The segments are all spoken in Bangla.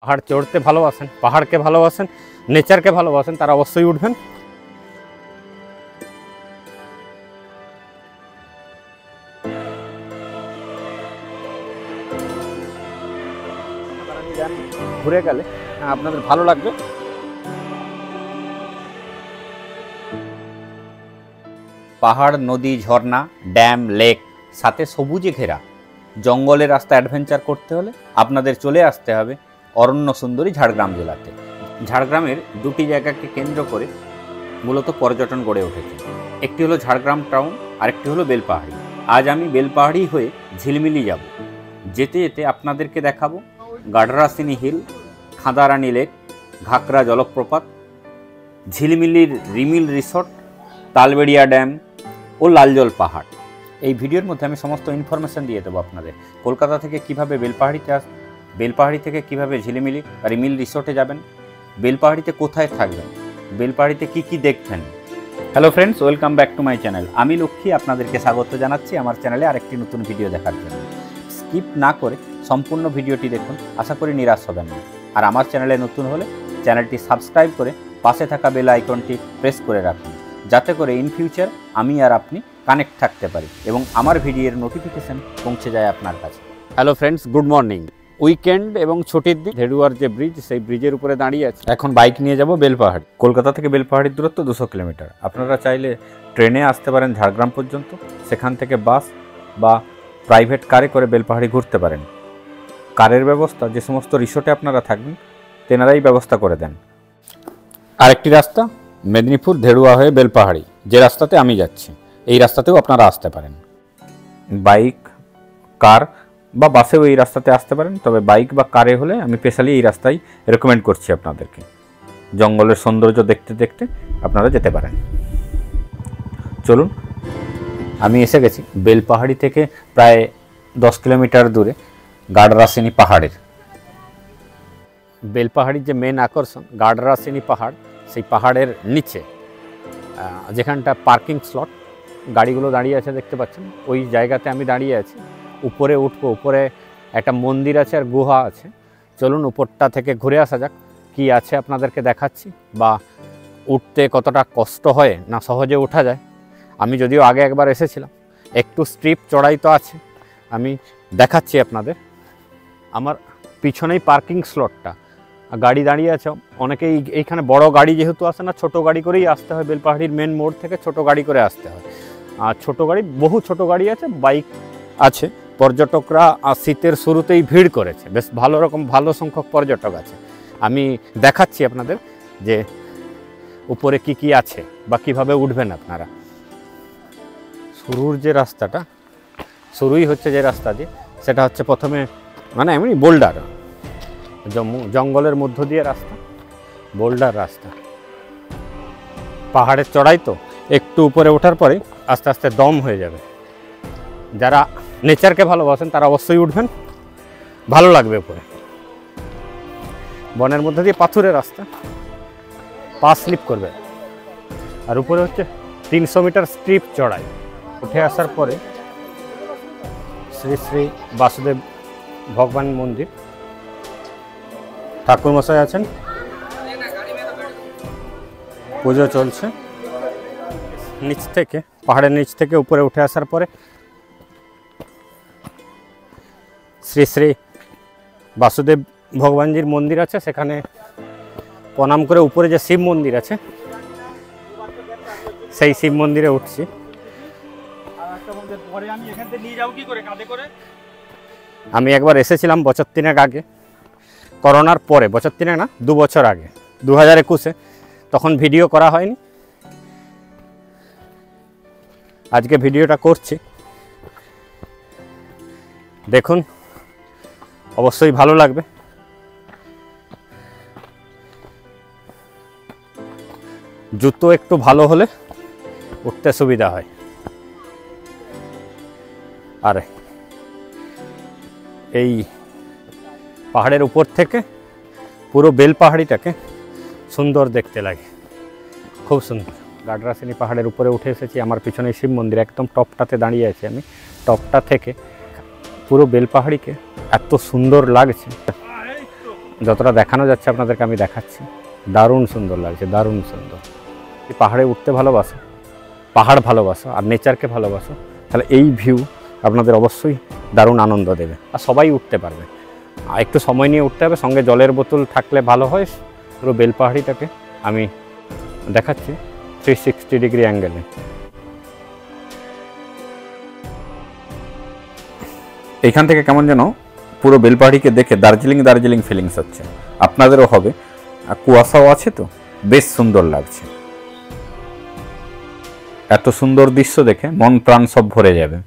পাহাড় চড়তে ভালোবাসেন, পাহাড়কে ভালোবাসেন, নেচারকে ভালোবাসেন, তারা অবশ্যই উঠবেন। ঘুরে গেলে আপনাদের ভালো লাগবে। পাহাড়, নদী, ঝর্ণা, ড্যাম, লেক, সাথে সবুজে ঘেরা জঙ্গলের রাস্তা অ্যাডভেঞ্চার করতে হলে আপনাদের চলে আসতে হবে অরণ্য সুন্দরী ঝাড়গ্রাম জেলাতে। ঝাড়গ্রামের দুটি জায়গাকে কেন্দ্র করে মূলত পর্যটন গড়ে উঠেছে। একটি হলো ঝাড়গ্রাম টাউন, আরেকটি হলো বেলপাহাড়ি। আজ আমি বেলপাহাড়ি হয়ে ঝিলমিলি যাব। যেতে যেতে আপনাদেরকে দেখাবো গাডরাসিনী হিল, খাদারানি লেক, ঘাগরা জলপ্রপাত, ঝিলমিলির রিমিল রিসর্ট, তালবেড়িয়া ড্যাম ও লালজল পাহাড়। এই ভিডিওর মধ্যে আমি সমস্ত ইনফরমেশান দিয়ে দেবো আপনাদের। কলকাতা থেকে কিভাবে বেলপাহাড়িতে বেলপাহাড়ি থেকে কিভাবে ঝিলিমিলি বা রিমিল রিসোর্টে যাবেন, বেলপাহাড়িতে কোথায় থাকবেন, বেলপাহাড়িতে কি কি দেখবেন। Hello friends, welcome back to my channel. আমি লক্ষ্মী আপনাদেরকে স্বাগত জানাচ্ছি আমার চ্যানেলে আরেকটি নতুন ভিডিও দেখার জন্য। স্কিপ না করে সম্পূর্ণ ভিডিওটি দেখুন, আশা করি নিরাশ হবেন না। আর আমার চ্যানেলে নতুন হলে চ্যানেলটি সাবস্ক্রাইব করে পাশে থাকা বেল আইকনটি প্রেস করে রাখুন, যাতে করে ইন ফিউচার আমি আর আপনি কানেক্ট থাকতে পারি এবং আমার ভিডিওর নোটিফিকেশান পৌঁছে যায় আপনার কাছে। Hello friends, good morning. Weekend এবং ছুটির দিন ধেড়ুয়ার যে ব্রিজ, সেই ব্রিজের উপরে দাঁড়িয়ে আছে। এখন বাইক নিয়ে যাব বেলপাহাড়ি। কলকাতা থেকে বেলপাহাড়ির দূরত্ব 200 কিলোমিটার। আপনারা চাইলে ট্রেনে আসতে পারেন ঝাড়গ্রাম পর্যন্ত, সেখান থেকে বাস বা প্রাইভেট কারে করে বেলপাহাড়ি ঘুরতে পারেন। কারের ব্যবস্থা যে সমস্ত রিসোর্টে আপনারা থাকবেন তেনারাই ব্যবস্থা করে দেন। আরেকটি রাস্তা মেদিনীপুর ধেড়ুয়া হয়ে বেলপাহাড়ি, যে রাস্তাতে আমি যাচ্ছি, এই রাস্তাতেও আপনারা আসতে পারেন। বাইক, কার বা বাসেও এই রাস্তাতে আসতে পারেন, তবে বাইক বা কারে হলে আমি স্পেশালি এই রাস্তায় রেকমেন্ড করছি আপনাদেরকে। জঙ্গলের সৌন্দর্য দেখতে দেখতে আপনারা যেতে পারেন। চলুন, আমি এসে গেছি বেলপাহাড়ি থেকে প্রায় 10 কিলোমিটার দূরে গাডরাসিনী পাহাড়ের। বেলপাহাড়ির যে মেন আকর্ষণ গাডরাসিনী পাহাড়, সেই পাহাড়ের নিচে যেখানটা পার্কিং স্লট, গাড়িগুলো দাঁড়িয়ে আছে দেখতে পাচ্ছেন, ওই জায়গাতে আমি দাঁড়িয়ে আছি। উপরে উঠবো, উপরে একটা মন্দির আছে আর গুহা আছে। চলুন উপরটা থেকে ঘুরে আসা যাক, কি আছে আপনাদেরকে দেখাচ্ছি, বা উঠতে কতটা কষ্ট হয় না সহজে ওঠা যায়। আমি যদিও আগে একবার এসেছিলাম, একটু স্ট্রিপ চড়াই তো আছে, আমি দেখাচ্ছি আপনাদের। আমার পিছনেই পার্কিং স্লটটা, গাড়ি দাঁড়িয়ে আছে অনেকেই। এইখানে বড় গাড়ি যেহেতু আসে না, ছোট গাড়ি করেই আসতে হয়। বেলপাহাড়ির মেন মোড় থেকে ছোট গাড়ি করে আসতে হয়। আর ছোট গাড়ি, বহু ছোট গাড়ি আছে, বাইক আছে। পর্যটকরা শীতের শুরুতেই ভিড় করেছে, বেশ ভালো সংখ্যক পর্যটক আছে। আমি দেখাচ্ছি আপনাদের যে উপরে কি কি আছে বা কিভাবে উঠবেন আপনারা। শুরুর যে রাস্তাটা, শুরুই হচ্ছে যে রাস্তা দিয়ে, সেটা হচ্ছে প্রথমে মানে এমনি বোল্ডার, জঙ্গলের মধ্য দিয়ে রাস্তা, বোল্ডার রাস্তা। পাহাড়ের চড়াই তো, একটু উপরে ওঠার পরে আস্তে আস্তে দম হয়ে যাবে। যারা নেচারকে ভালোবাসেন তারা অবশ্যই উঠবেন, ভালো লাগবে। উপরে বনের মধ্যে দিয়ে পাথুরের রাস্তা, পা স্লিপ করবে। আর উপরে হচ্ছে 300 মিটার স্ট্রিপ চড়াই। উঠে আসার পরে শ্রী শ্রী বাসুদেব ভগবান মন্দির, ঠাকুরমশাই আছেন, পুজো চলছে। নিচ থেকে, পাহাড়ের নিচ থেকে উপরে উঠে আসার পরে শ্রী শ্রী বাসুদেব ভগবানজির মন্দির আছে, সেখানে প্রণাম করে উপরে যে শিব মন্দির আছে, সেই শিব মন্দিরে উঠছি। আমি একবার এসেছিলাম বছর 3 আগে, করোনার পরে, বছর 3 না 2 বছর আগে, 2021-এ, তখন ভিডিও করা হয়নি। আজকে ভিডিওটা করছি, দেখুন, অবশ্যই ভালো লাগবে। জুতো একটু ভালো হলে উঠতে সুবিধা হয়। আর এই পাহাড়ের উপর থেকে পুরো বেলপাহাড়িটাকে সুন্দর দেখতে লাগে, খুব সুন্দর। গাডরাসিনী পাহাড়ের উপরে উঠে এসেছি, আমার পিছনে শিব মন্দির, একদম টপটাতে দাঁড়িয়ে আছি আমি। টপটা থেকে পুরো বেলপাহাড়িকে এত সুন্দর লাগছে। যতটা দেখানো যাচ্ছে আপনাদেরকে আমি দেখাচ্ছি। দারুণ সুন্দর লাগছে, দারুণ সুন্দর। এই পাহাড়ে উঠতে ভালোবাসো, পাহাড় ভালোবাসো আর নেচারকে ভালোবাসো, তাহলে এই ভিউ আপনাদের অবশ্যই দারুণ আনন্দ দেবে। আর সবাই উঠতে পারবে, একটু সময় নিয়ে উঠতে হবে, সঙ্গে জলের বোতল থাকলে ভালো হয়। পুরো বেলপাহাড়িটাকে আমি দেখাচ্ছি 360 ডিগ্রি অ্যাঙ্গেলে। এইখান থেকে কেমন যেন পুরো বেলপাহাড়িকে দেখে দার্জিলিং ফিলিংস হচ্ছে, আপনাদেরও হবে। কুয়াশাও আছে, তো বেশ সুন্দর লাগছে। এত সুন্দর দৃশ্য দেখে মন প্রাণ সব ভরে যাবে।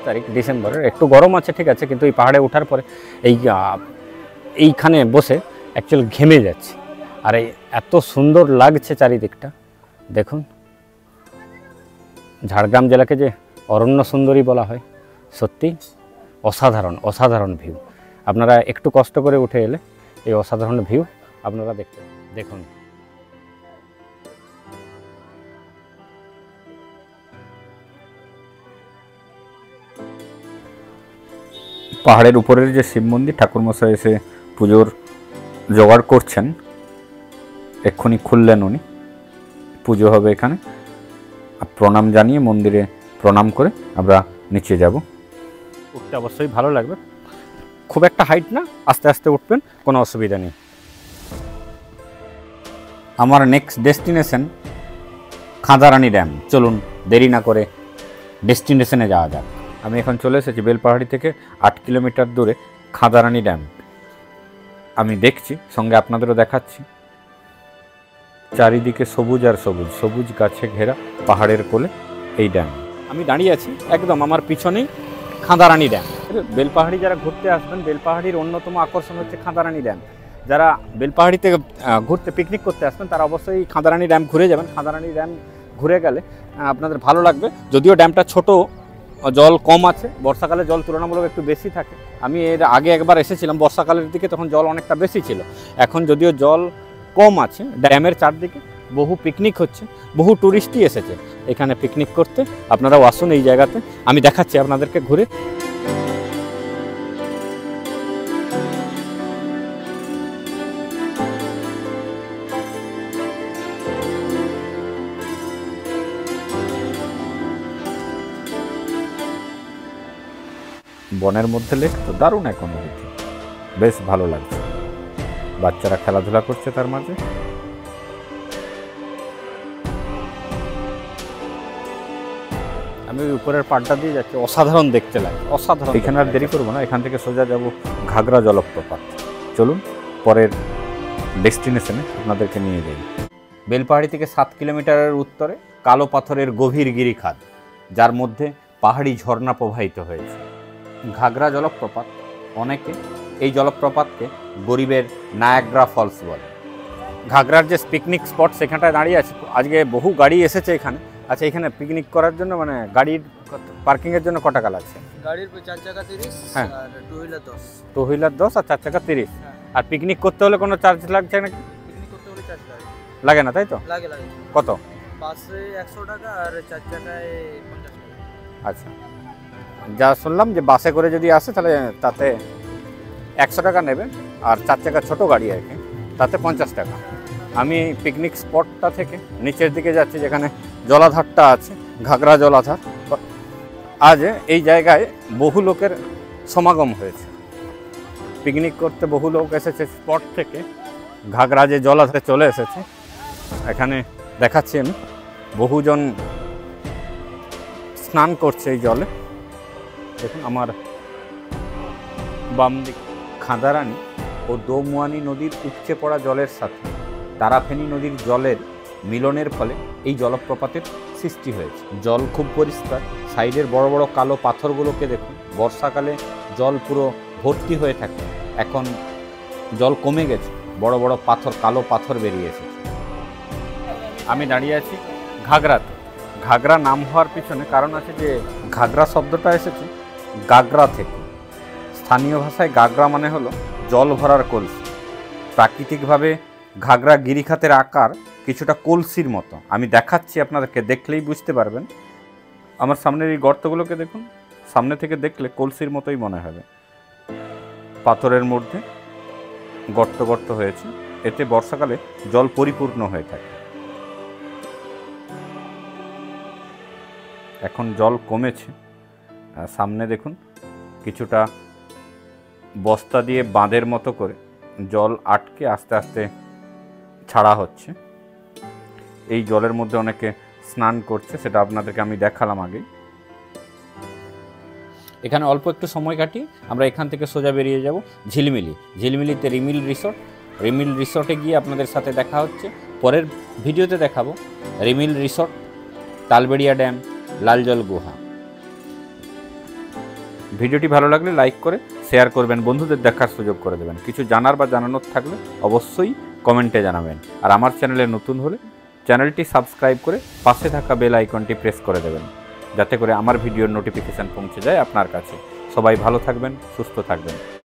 তারিখ ডিসেম্বরের, একটু গরম আছে ঠিক আছে, কিন্তু এই পাহাড়ে ওঠার পরে এইখানে বসে অ্যাকচুয়ালি ঘেমে যাচ্ছে। আর এই এত সুন্দর লাগছে চারিদিকটা দেখুন। ঝাড়গ্রাম জেলাকে যে অরণ্য সুন্দরী বলা হয়, সত্যি অসাধারণ ভিউ। আপনারা একটু কষ্ট করে উঠে এলে এই অসাধারণ ভিউ আপনারা দেখুন। পাহাড়ের উপরের যে শিব মন্দির, ঠাকুরমশাই এসে পুজোর জোগাড় করছেন, এক্ষুনি খুললেন উনি, পুজো হবে এখানে। প্রণাম জানিয়ে মন্দিরে প্রণাম করে আমরা নিচে যাব। উঠতে অবশ্যই ভালো লাগবে, খুব একটা হাইট না, আস্তে আস্তে উঠবেন, কোনো অসুবিধা নেই। আমার নেক্সট ডেস্টিনেশন খাঁদারানি ড্যাম। চলুন দেরি না করে ডেস্টিনেশনে যাওয়া যাক। আমি এখন চলে এসেছি বেলপাহাড়ি থেকে 8 কিলোমিটার দূরে খাঁদারানি ড্যাম। আমি দেখছি, সঙ্গে আপনাদেরও দেখাচ্ছি। চারিদিকে সবুজ আর সবুজ গাছে ঘেরা পাহাড়ের কোলে এই ড্যাম। আমি দাঁড়িয়ে আছি, একদম আমার পিছনেই খাঁদারানি ড্যাম। বেলপাহাড়ি যারা ঘুরতে আসবেন, বেলপাহাড়ির অন্যতম আকর্ষণ হচ্ছে খাঁদারানি ড্যাম। যারা বেলপাহাড়িতে ঘুরতে পিকনিক করতে আসবেন তারা অবশ্যই খাঁদারানি ড্যাম ঘুরে যাবেন। খাঁদারানি ড্যাম ঘুরে গেলে আপনাদের ভালো লাগবে। যদিও ড্যামটা ছোট, জল কম আছে, বর্ষাকালে জল তুলনামূলক একটু বেশি থাকে। আমি এর আগে একবার এসেছিলাম বর্ষাকালের দিকে, তখন জল অনেকটা বেশি ছিল। এখন যদিও জল কম আছে, ড্যামের চারদিকে বহু পিকনিক হচ্ছে, বহু টুরিস্টই এসেছে এখানে পিকনিক করতে। আপনারাও আসুন এই জায়গাতে, আমি দেখাচ্ছি আপনাদেরকে ঘুরে। বনের মধ্যে লেক তো দারুণ এক অনুভূতি, বেশ ভালো লাগছে। বাচ্চারা খেলাধুলা করছে তার মাঝে। আমি উপরের পাড়টা দিয়ে যাচ্ছি, অসাধারণ দেখতে লাগে, অসাধারণ। এখানে আর দেরি করবো না, এখান থেকে সোজা যাব ঘাগরা জলপ্রপাত। চলুন পরের ডেস্টিনেশনে আপনাদেরকে নিয়ে যাই। বেলপাহাড়ি থেকে 7 কিলোমিটারের উত্তরে কালো পাথরের গভীর গিরিখাত, যার মধ্যে পাহাড়ি ঝর্ণা প্রবাহিত হয়েছে। ঘাগরা জলপ্রপাত, অনেকে এই জলপ্রপাতকে গরিবের নায়াগ্রা ফলস বলে। ঘাগরার যে পিকনিক স্পট সেখানটায় দাঁড়িয়ে আছে, আজকে বহু গাড়ি এসেছে এখানে। আচ্ছা, এখানে পিকনিক করার জন্য মানে গাড়ির পার্কিংয়ের জন্য কত টাকা লাগছে? গাড়ির 4 চাকা 30, হ্যাঁ, আর টু হুইলার 10। টু হুইলার 10 আর 4 চাকা 30। আর পিকনিক করতে হলে কোনো চার্জ লাগছে নাকি? পিকনিক করতে হলে চার্জ লাগে না, তাই তো? লাগে। কত? বাসে 100 টাকা আর 4 চাকায় 50 টাকা। আচ্ছা, যা শুনলাম যে বাসে করে যদি আসে তাহলে তাতে 100 টাকা নেবে, আর 4 চাকা ছোটো গাড়ি আর কি, তাতে 50 টাকা। আমি পিকনিক স্পটটা থেকে নিচের দিকে যাচ্ছি, যেখানে জলাধারটা আছে, ঘাগরা জলাধার। আজ এই জায়গায় বহু লোকের সমাগম হয়েছে, পিকনিক করতে বহু লোক এসেছে স্পট থেকে। ঘাগরা যে জলাধারে চলে এসেছে, এখানে দেখাচ্ছি আমি, বহুজন স্নান করছে এই জলে। দেখুন আমার বাম দিক খাঁদারানি ও দোমুয়ানি নদীর উপচে পড়া জলের সাথে তারাফেনী নদীর জলের মিলনের ফলে এই জলপ্রপাতের সৃষ্টি হয়েছে। জল খুব পরিষ্কার, সাইডের বড় বড় কালো পাথরগুলোকে দেখুন। বর্ষাকালে জল পুরো ভর্তি হয়ে থাকে, এখন জল কমে গেছে, বড় বড় পাথর, কালো পাথর বেরিয়ে এসেছে। আমি দাঁড়িয়ে আছি ঘাগরাতে। ঘাগরা নাম হওয়ার পিছনে কারণ আছে যে ঘাগরা শব্দটা এসেছে গাগরা থেকে। স্থানীয় ভাষায় গাগরা মানে হলো জল ভরার কলসি। প্রাকৃতিকভাবে ঘাগরা গিরিখাতের আকার কিছুটা কলসির মতো। আমি দেখাচ্ছি, আপনাদেরকে দেখলেই বুঝতে পারবেন। আমার সামনের এই গর্তগুলোকে দেখুন, সামনে থেকে দেখলে কলসির মতোই মনে হবে। পাথরের মধ্যে গর্ত গর্ত হয়েছে, এতে বর্ষাকালে জল পরিপূর্ণ হয়ে থাকে। এখন জল কমেছে। সামনে দেখুন কিছুটা বস্তা দিয়ে বাঁধের মতো করে জল আটকে আস্তে আস্তে ছাড়া হচ্ছে। এই জলের মধ্যে অনেকে স্নান করছে, সেটা আপনাদেরকে আমি দেখালাম আগেই। এখানে অল্প একটু সময় কাটিয়ে আমরা এখান থেকে সোজা বেরিয়ে যাব ঝিলমিলি। ঝিলমিলিতে রিমিল রিসর্টে গিয়ে আপনাদের সাথে দেখা হচ্ছে। পরের ভিডিওতে দেখাবো রিমিল রিসর্ট, তালবেড়িয়া ড্যাম, লালজল গুহা। ভিডিওটি ভালো লাগলে লাইক করে শেয়ার করবেন, বন্ধুদের দেখার সুযোগ করে দেবেন। কিছু জানার বা জানানোর থাকলে অবশ্যই কমেন্টে জানাবেন। আর আমার চ্যানেলে নতুন হলে চ্যানেলটি সাবস্ক্রাইব করে পাশে থাকা বেল আইকনটি প্রেস করে দেবেন, যাতে করে আমার ভিডিওর নোটিফিকেশান পৌঁছে যায় আপনার কাছে। সবাই ভালো থাকবেন, সুস্থ থাকবেন।